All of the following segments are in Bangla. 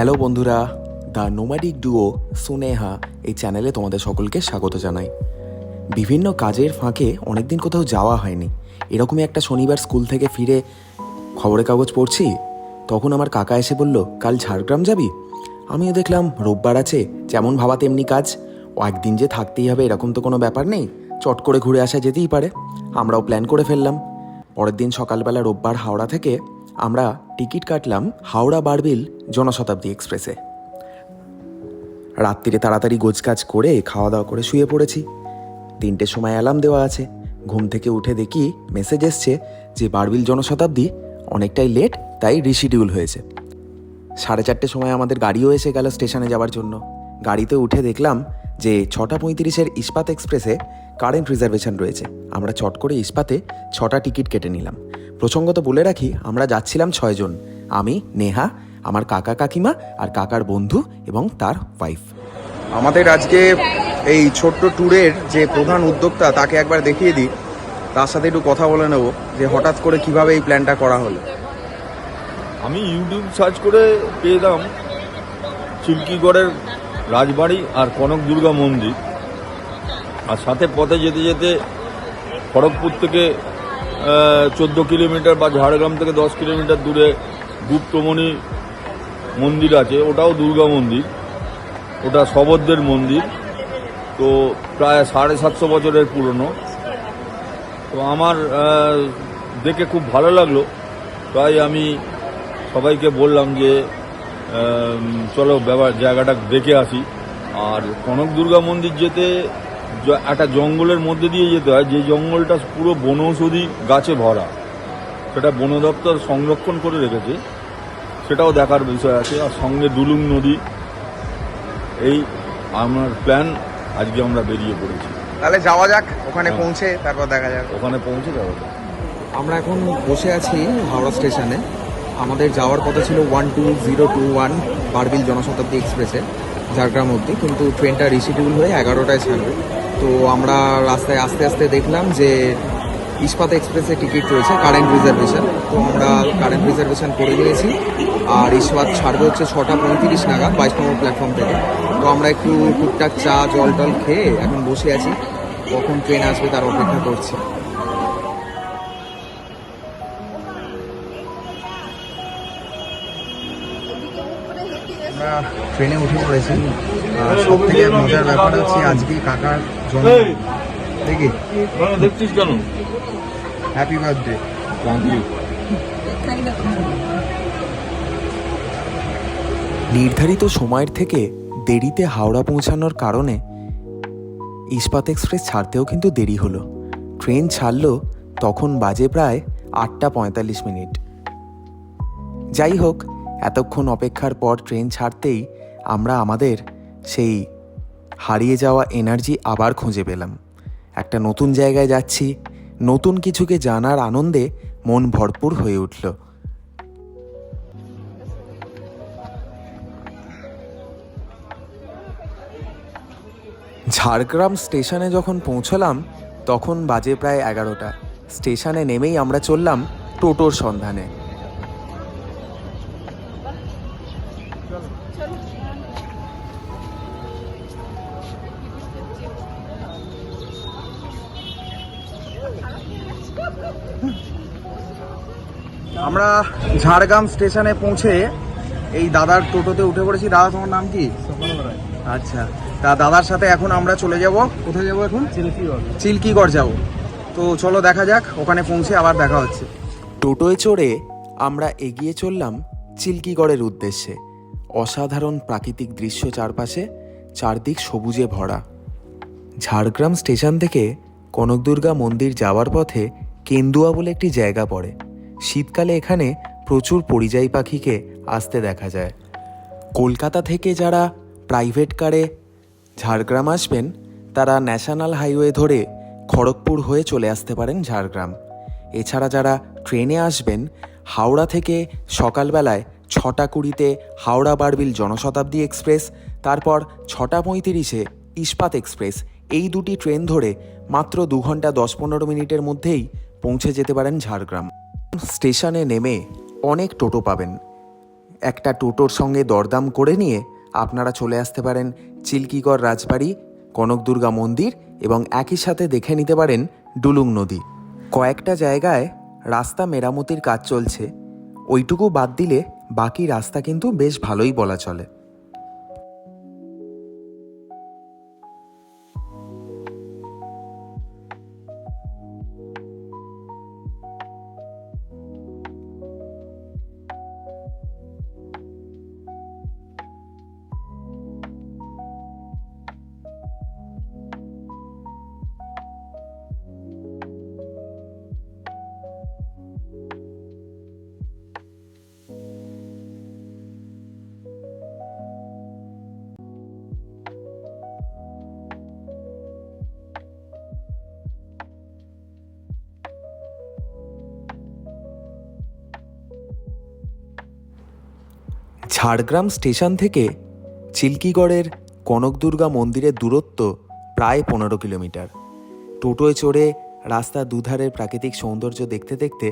হ্যালো বন্ধুরা, দ্য নোম্যাডিক ডুও সুনেহা এই চ্যানেলে তোমাদের সকলকে স্বাগত জানাই। বিভিন্ন কাজের ফাঁকে অনেকদিন কোথাও যাওয়া হয়নি। এরকমই একটা শনিবার স্কুল থেকে ফিরে খবরের কাগজ পড়ছি, তখন আমার কাকা এসে বলল, কাল ঝাড়গ্রাম যাবি? আমিও দেখলাম রোববার আছে, যেমন ভাবা তেমনি কাজ। ও একদিন যে থাকতেই হবে এরকম তো কোনো ব্যাপার নেই, চট করে ঘুরে আসা যেতেই পারে। আমরাও প্ল্যান করে ফেললাম। পরের দিন সকালবেলা রোববার হাওড়া থেকে আমরা টিকিট কাটলাম হাওড়া বারবিল জনশতাব্দী এক্সপ্রেসে। রাত্রিরে তাড়াতাড়ি গোছকাজ করে খাওয়া দাওয়া করে শুয়ে পড়েছি। 3টের সময় অ্যালার্ম দেওয়া আছে। ঘুম থেকে উঠে দেখি মেসেজ এসছে যে বারবিল জনশতাব্দী অনেকটাই লেট, তাই রিশিডিউল হয়েছে। 4:30 সময় আমাদের গাড়িও এসে গেল স্টেশনে যাওয়ার জন্য। গাড়িতে উঠে দেখলাম যে 6:35 ইস্পাত এক্সপ্রেসে কারেন্ট রিজার্ভেশন রয়েছে। আমরা চট করে ইস্পাতে 6টা টিকিট কেটে নিলাম। প্রসঙ্গত বলে রাখি, আমরা যাচ্ছিলাম 6 জন, আমি, নেহা, আমার কাকা কাকিমা আর কাকার বন্ধু এবং তার ওয়াইফ। আমাদের আজকে এই ছোট্ট ট্যুরের যে প্রধান উদ্যোক্তা তাকে একবার দেখিয়ে দিই, তার সাথে একটু কথা বলে নেব যে হঠাৎ করে কিভাবে এই প্ল্যানটা করা হলো। আমি ইউটিউব সার্চ করে পেলাম চিল্কিগড়ের রাজবাড়ি আর কনক দুর্গা মন্দির, আর সাথে পথে যেতে যেতে খড়গপুর থেকে 14 কিলোমিটার বা ঝাড়গ্রাম থেকে 10 কিলোমিটার দূরে গুপ্তমণি মন্দির আছে, ওটাও দুর্গা মন্দির, ওটা শবদ্দের মন্দির। তো প্রায় 750 বছরের পুরনো। তো আমার দেখে খুব ভালো লাগলো, তাই আমি সবাইকে বললাম যে চলো জায়গাটা দেখে আসি। আর কনক দুর্গা মন্দির যেতে একটা জঙ্গলের মধ্যে দিয়ে যেতে হয়, যে জঙ্গলটা পুরো বনৌষধি গাছে ভরা, সেটা বন দপ্তর সংরক্ষণ করে রেখেছে, সেটাও দেখার বিষয় আছে। আর সঙ্গে ডুলুং নদী। এই আমার প্ল্যান, আজকে আমরা বেরিয়ে পড়েছি। তাহলে যাওয়া যাক, ওখানে পৌঁছে তারপর দেখা যাক। ওখানে পৌঁছে যাবো। আমরা এখন বসে আছি হাওড়া স্টেশনে। আমাদের যাওয়ার কথা ছিল 12021 বারবিল জনশতাব্দী এক্সপ্রেসে ঝাড়গ্রাম অবধি, কিন্তু ট্রেনটা রিশিডিউল হয়ে 11টায় ছাড়বে। তো আমরা রাস্তায় আস্তে আস্তে দেখলাম যে ইস্পাত এক্সপ্রেসে টিকিট রয়েছে কারেন্ট রিজার্ভেশন, তো আমরা কারেন্ট রিজার্ভেশন করে দিয়েছি। আর ইস্পাত ছাড়বে হচ্ছে 6:35 নাগাদ 22 নম্বর প্ল্যাটফর্ম থেকে। তো আমরা একটু টুকটাক চা জল টল খেয়ে এখন বসে আছি, কখন ট্রেন আসবে তার অপেক্ষা করছি। আমরা ট্রেনে উঠে পড়েছি। সব থেকে মজার ব্যাপার হচ্ছে আজকে কাকার জন্ম। দেখি দেখছিস কেন? Happy birthday. Thank you. নির্ধারিত সময়ের থেকে দেরিতে হাওড়া পৌঁছানোর কারণে ইস্পাত এক্সপ্রেস ছাড়তেও কিন্তু দেরি হলো। ট্রেন ছাড়লো তখন বাজে প্রায় 8:45। যাই হোক, এতক্ষণ অপেক্ষার পর ট্রেন ছাড়তেই আমরা আমাদের সেই হারিয়ে যাওয়া এনার্জি আবার খুঁজে পেলাম। একটা নতুন জায়গায় যাচ্ছি, নতুন কিছুকে জানার আনন্দে মন ভরপুর হয়ে উঠল। ঝাড়গ্রাম স্টেশনে যখন পৌঁছলাম তখন বাজে প্রায় 11টা। স্টেশনে নেমেই আমরা চললাম টোটোর সন্ধানে। আমরা ঝাড়গ্রাম স্টেশনে পৌঁছে এই দাদার টোটোতে উঠে পড়েছি। দাদা, তোমার নাম কি? আচ্ছা, তা দাদার সাথে এখন আমরা চলে যাব। কোথায় যাব এখন? চিল্কিগড় যাব। তো চলো দেখা যাক, ওখানে পৌঁছে আবার দেখা হচ্ছে। টোটোয় চড়ে আমরা এগিয়ে চললাম চিল্কিগড়ের উদ্দেশ্যে। অসাধারণ প্রাকৃতিক দৃশ্য চারপাশে, চারদিক সবুজে ভরা। ঝাড়গ্রাম স্টেশন থেকে কনকদুর্গা মন্দির যাওয়ার পথে কেন্দুয়া বলে একটি জায়গা পড়ে। শীতকালে এখানে প্রচুর পরিযায়ী পাখিকে আসতে দেখা যায়। কলকাতা থেকে যারা প্রাইভেট কারে ঝাড়গ্রাম আসবেন তারা ন্যাশনাল হাইওয়ে ধরে খড়গপুর হয়ে চলে আসতে পারেন ঝাড়গ্রাম। এছাড়া যারা ট্রেনে আসবেন, হাওড়া থেকে সকালবেলায় 6:20 হাওড়া বারবিল জনশতাব্দী এক্সপ্রেস, তারপর 6:35 ইস্পাত এক্সপ্রেস, এই দুটি ট্রেন ধরে মাত্র 2 ঘন্টা 10-15 মিনিটের মধ্যেই পৌঁছে যেতে পারেন ঝাড়গ্রাম। স্টেশনে নেমে অনেক টোটো পাবেন, একটা টোটোর সঙ্গে দরদাম করে নিয়ে আপনারা চলে আসতে পারেন চিল্কিগড় রাজবাড়ি, কনকদুর্গা মন্দির এবং একই সাথে দেখে নিতে পারেন ডুলুং নদী। কয়েকটা জায়গায় রাস্তা মেরামতির কাজ চলছে, ওইটুকু বাদ দিলে বাকি রাস্তা কিন্তু বেশ ভালোই বলা চলে। ঝাড়গ্রাম স্টেশন থেকে চিল্কিগড়ের কনকদুর্গা মন্দিরের দূরত্ব প্রায় 15 কিলোমিটার। টোটোয় চড়ে রাস্তার দুধারের প্রাকৃতিক সৌন্দর্য দেখতে দেখতে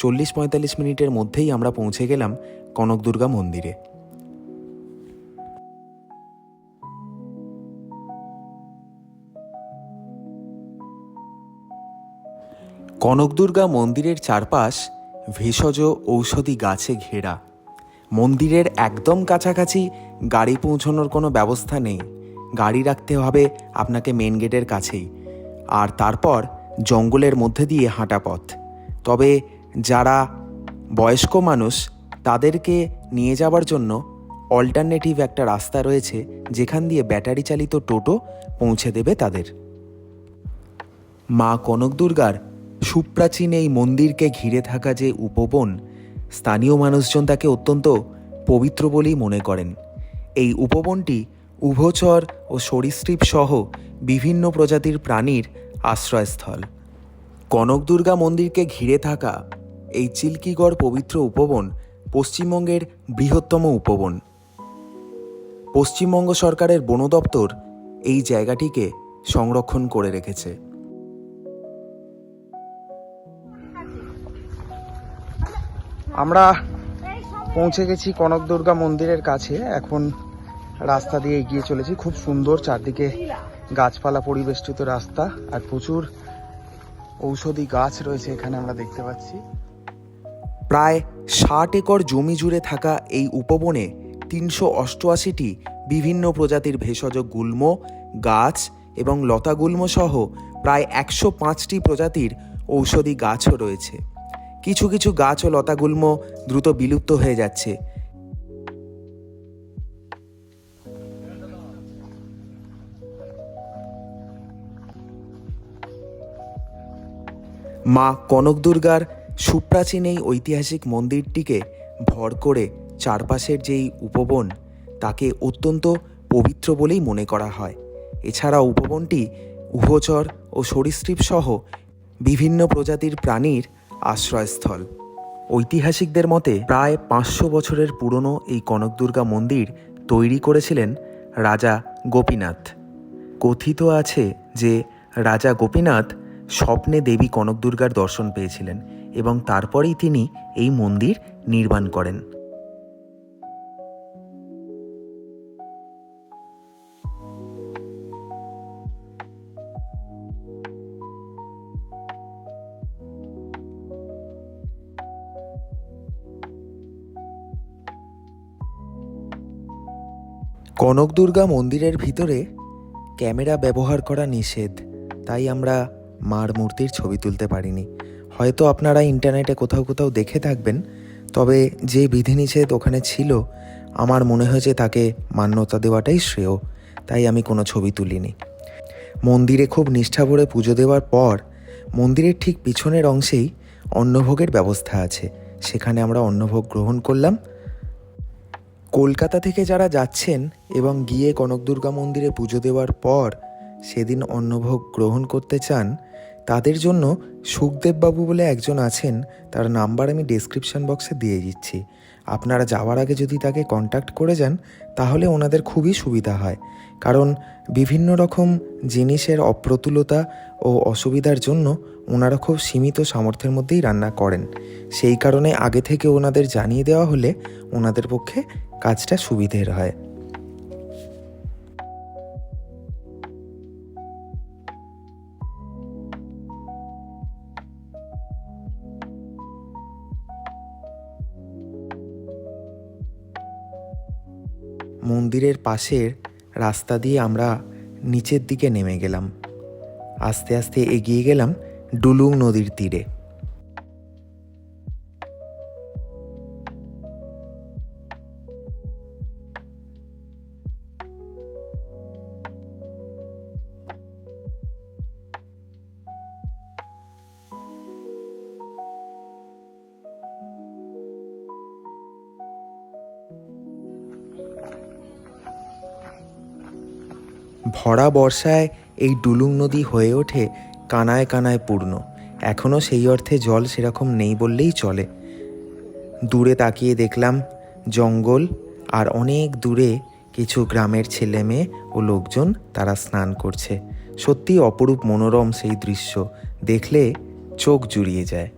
40-45 মিনিটের মধ্যেই আমরা পৌঁছে গেলাম কনকদুর্গা মন্দিরে। কনকদুর্গা মন্দিরের চারপাশ ভেষজ ঔষধি গাছে ঘেরা। মন্দিরের একদম কাছাকাছি গাড়ি পৌঁছানোর কোনো ব্যবস্থা নেই, গাড়ি রাখতে হবে আপনাকে মেন গেটের কাছেই, আর তারপর জঙ্গলের মধ্যে দিয়ে হাঁটা পথ। তবে যারা বয়স্ক মানুষ তাদেরকে নিয়ে যাওয়ার জন্য অল্টারনেটিভ একটা রাস্তা রয়েছে, যেখান দিয়ে ব্যাটারি চালিত টোটো পৌঁছে দেবে তাদের। মা কনকদুর্গার সুপ্রাচীন এই মন্দিরকে ঘিরে থাকা যে উপবন, স্থানীয় মানুষজন তাকে অত্যন্ত পবিত্র বলেই মনে করেন। এই উপবনটি উভচর ও সরীসৃপ সহ বিভিন্ন প্রজাতির প্রাণীর আশ্রয়স্থল। কনকদুর্গা মন্দিরকে ঘিরে থাকা এই চিল্কিগড় পবিত্র উপবন পশ্চিমবঙ্গের বৃহত্তম উপবন। পশ্চিমবঙ্গ সরকারের বন দপ্তর এই জায়গাটিকে সংরক্ষণ করে রেখেছে। আমরা পৌঁছে গেছি কনকদুর্গা মন্দিরের কাছে। এখন রাস্তা দিয়ে এগিয়ে চলেছি, খুব সুন্দর চারদিকে গাছপালা পরিবেষ্টিত রাস্তা, আর প্রচুর ঔষধি গাছ রয়েছে এখানে আমরা দেখতে পাচ্ছি। প্রায় 60 একর জমি জুড়ে থাকা এই উপবনে 388টি বিভিন্ন প্রজাতির ভেষজ গুল্ম গাছ এবং লতাগুল্ম সহ প্রায় 105টি প্রজাতির ঔষধি গাছও রয়েছে। কিছু কিছু গাছ ও লতাগুল্ম দ্রুত বিলুপ্ত হয়ে যাচ্ছে। মা কনকদুর্গার সুপ্রাচীন এই ঐতিহাসিক মন্দিরটিকে ভর করে চারপাশের যেই উপবন, তাকে অত্যন্ত পবিত্র বলেই মনে করা হয়। এছাড়া উপবনটি উভচর ও সরীসৃপ সহ বিভিন্ন প্রজাতির প্রাণীর আশ্রয়স্থল। ঐতিহাসিকদের মতে প্রায় 500 বছরের পুরনো এই কনকদুর্গা মন্দির তৈরি করেছিলেন রাজা গোপীনাথ। কথিত আছে যে রাজা গোপীনাথ স্বপ্নে দেবী কনকদুর্গার দর্শন পেয়েছিলেন এবং তারপরেই তিনি এই মন্দির নির্মাণ করেন। কনকদুর্গা মন্দিরের ভিতরে ক্যামেরা ব্যবহার করা নিষেধ, তাই আমরা মার মূর্তির ছবি তুলতে পারিনি। হয়তো আপনারা ইন্টারনেটে কোথাও কোথাও দেখে থাকবেন, তবে যে বিধিনিষেধ ওখানে ছিল আমার মনে হয়েছে তাকে মান্যতা দেওয়াটাই শ্রেয়, তাই আমি কোনো ছবি তুলিনি। মন্দিরে খুব নিষ্ঠা ভরে পুজো দেওয়ার পর মন্দিরের ঠিক পিছনের অংশেই অন্নভোগের ব্যবস্থা আছে, সেখানে আমরা অন্নভোগ গ্রহণ করলাম। কলকাতা থেকে যারা যাচ্ছেন এবং গিয়ে কনকদুর্গা মন্দিরে পুজো দেওয়ার পর সেদিন অন্নভোগ গ্রহণ করতে চান, তাদের জন্য সুখদেববাবু বলে একজন আছেন, তার নাম্বার আমি ডেসক্রিপশন বক্সে দিয়ে দিচ্ছি। আপনারা যাওয়ার আগে যদি তাকে কন্ট্যাক্ট করে যান তাহলে ওনাদের খুবই সুবিধা হয়, কারণ বিভিন্ন রকম জিনিসের অপ্রতুলতা ও অসুবিধার জন্য ওনারা খুব সীমিত সামর্থ্যের মধ্যেই রান্না করেন। সেই কারণে আগে থেকে ওনাদের জানিয়ে দেওয়া হলে ওনাদের পক্ষে কাজটা সুবিধের হয়। মন্দিরের পাশের রাস্তা দিয়ে আমরা নিচের দিকে নেমে গেলাম। আস্তে আস্তে এগিয়ে গেলাম ডুলুং নদীর তীরে। ভরা বর্ষায় এই ডুলুং নদী হয়ে ওঠে কানায় কানায় পূর্ণ। এখনও সেই অর্থে জল সেরকম নেই বললেই চলে। দূরে তাকিয়ে দেখলাম জঙ্গল, আর অনেক দূরে কিছু গ্রামের ছেলে মেয়ে ও লোকজন তারা স্নান করছে। সত্যি অপরূপ মনোরম সেই দৃশ্য, দেখলে চোখ জুড়িয়ে যায়।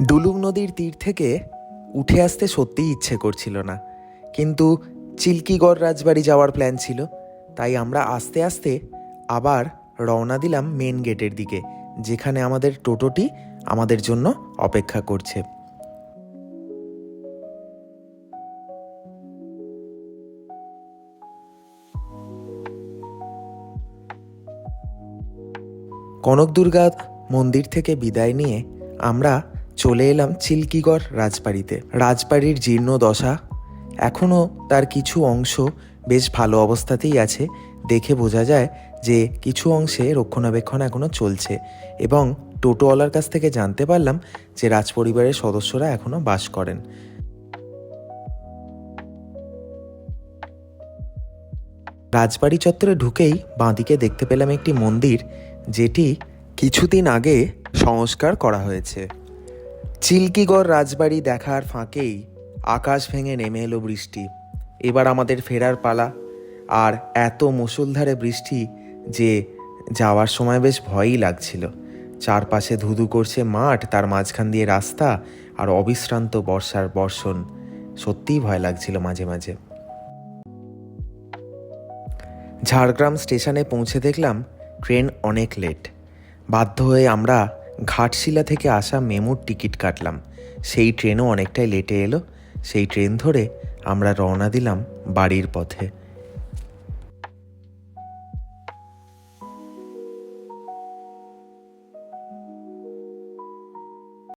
ডুলুং নদীর তীর থেকে উঠে আসতে সত্যিই ইচ্ছে করছিল না, কিন্তু চিল্কিগড় রাজবাড়ি যাওয়ার প্ল্যান ছিল। তাই আমরা আস্তে আস্তে আবার রওনা দিলাম মেন গেটের দিকে, যেখানে আমাদের টোটোটি আমাদের জন্য অপেক্ষা করছে। কনকদুর্গা মন্দির থেকে বিদায় নিয়ে আমরা চলে এলাম চিল্কিগড় রাজবাড়িতে। রাজবাড়ির জীর্ণ দশা, এখনও তার কিছু অংশ বেশ ভালো অবস্থাতেই আছে। দেখে বোঝা যায় যে কিছু অংশে রক্ষণাবেক্ষণ এখনও চলছে, এবং টোটোওয়ালার কাছ থেকে জানতে পারলাম যে রাজপরিবারের সদস্যরা এখনও বাস করেন। রাজবাড়ি চত্বরে ঢুকেই বাঁদিকে দেখতে পেলাম একটি মন্দির, যেটি কিছুদিন আগে সংস্কার করা হয়েছে। চিল্কিগড় রাজবাড়ি দেখার ফাঁকেই আকাশ ভেঙে নেমে এলো বৃষ্টি। এবার আমাদের ফেরার পালা। আর এত মুষলধারে বৃষ্টি যে যাওয়ার সময় বেশ ভয়ই লাগছিল। চারপাশে ধুধু করছে মাঠ, তার মাঝখান দিয়ে রাস্তা, আর অবিশ্রান্ত বর্ষার বর্ষণ। সত্যিই ভয় লাগছিল মাঝে মাঝে। ঝাড়গ্রাম স্টেশনে পৌঁছে দেখলাম ট্রেন অনেক লেট। বাধ্য হয়ে আমরা ঘাটশিলা থেকে আসা মেমুর টিকিট কাটলাম। সেই ট্রেনও অনেকটাই লেটে এলো। সেই ট্রেন ধরে আমরা রওনা দিলাম বাড়ির পথে।